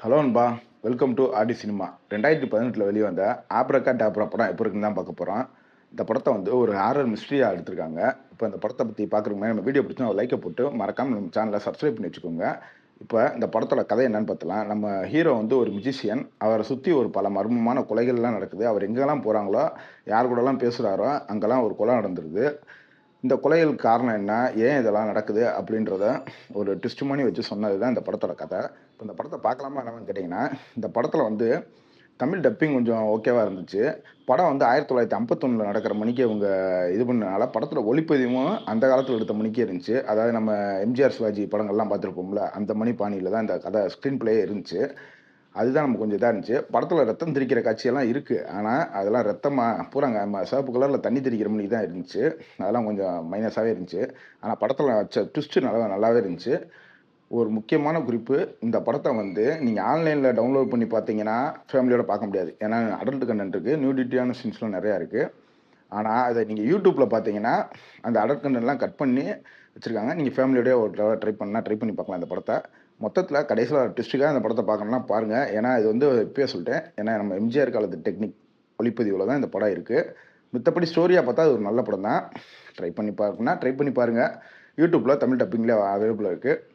Hello அன்பா, welcome to Aadi cinema. 2018 வெளிவந்த ஆப்ரக்கா டாப்ரா படம் எப்போ இருக்குன்னு தான் பார்க்க போகிறோம். இந்த படத்தை வந்து ஒரு ஹாரர் மிஸ்ட்ரியாக எடுத்திருக்காங்க. இப்போ இந்த படத்தை பற்றி பார்க்குறதுக்கு முன்னாடி நம்ம வீடியோ பிடிச்சா ஒரு லைக்கை போட்டு மறக்காமல் நம்ம சேனலை சப்ஸ்கிரைப் பண்ணி வச்சுக்கோங்க. இப்போ இந்த படத்தோட கதை என்னன்னு பார்த்தலாம். நம்ம ஹீரோ வந்து ஒரு மியூசிஷியன். அவரை சுற்றி ஒரு பல மர்மமான கொலைகள்லாம் நடக்குது. அவர் எங்கெல்லாம் போகிறாங்களோ, யார் கூடலாம் பேசுகிறாரோ அங்கெல்லாம் ஒரு கொலை நடந்துருது. இந்த கொலைகளுக்கு காரணம் என்ன? ஏன் இதெல்லாம் நடக்குது? அப்படின்றத ஒரு ட்விஸ்ட் பண்ணி வச்சு சொன்னது தான் இந்த படத்தோட கதை. இப்போ இந்த படத்தை பார்க்கலாமா என்னன்னு கேட்டிங்கன்னா, இந்த படத்தில் வந்து தமிழ் டப்பிங் கொஞ்சம் ஓகேவா இருந்துச்சு. படம் வந்து 1951 நடக்கிற மணிக்கு இவங்க இது பண்ணனால, படத்தோட ஒளிப்பதிவும் அந்த காலத்துல எடுத்த மணிக்கே இருந்துச்சு. அதாவது நம்ம எம்ஜிஆர், சிவாஜி படங்கள்லாம் பார்த்துருப்போம்ல, அந்த மணி பாணியில தான் இந்த கதை ஸ்க்ரீன் ப்ளேயே இருந்துச்சு. அதுதான் நமக்கு கொஞ்சம் இதா இருந்துச்சு. படத்துல ரத்தம் தெறிக்கிற காட்சியெல்லாம் இருக்கு. ஆனா, அதெல்லாம் ரத்தமா பூராங்க சிவப்பு கலர்ல தண்ணி தெறிக்கிற மாரி தான் இருந்துச்சு. அதெல்லாம் கொஞ்சம் மைனஸாவே இருந்துச்சு. ஆனா, படத்துல வச்ச ட்விஸ்ட் நல்லாவே இருந்துச்சு. ஒரு முக்கியமான குறிப்பு, இந்த படத்த வந்து நீங்க ஆன்லைன்ல டவுன்லோட் பண்ணி பார்த்தீங்கன்னா, ஃபேமிலியோட பார்க்க முடியாது. ஏன்னா, அடல்ட் கன்டென்ட் இருக்கு. நியூடிட்டியான சீன்ஸ்லாம் நெறையா இருக்கு. ஆனா, அத நீங்க YouTubeல பார்த்தீங்கன்னா, அந்த அடல்ட் கன்டென்ட்லாம் கட் பண்ணி வச்சிருக்காங்க. நீங்க ஃபேமிலியோடயே ஒரு தடவ ட்ரை பண்ணி பார்க்கலாம் இந்த படத்த. மொத்தத்தில கடைசில ட்விஸ்ட்டுக்காக இந்த படத்த பார்க்கணும்னா பாருங்க. ஏன்னா, இது வந்து இப்பயே சொல்ட்டேன். ஏன்னா, நம்ம எம்ஜிஆர் காலத்து டெக்னிக் ஒளிப்பதிவுல தான் இந்த படம் இருக்கு. மித்தபடி ஸ்டோரியா பார்த்தா அது ஒரு நல்ல படம் தான். ட்ரை பண்ணி பாருங்க. YouTubeல தமிழ் டப்பிங்ல அவைலபிளா இருக்கு.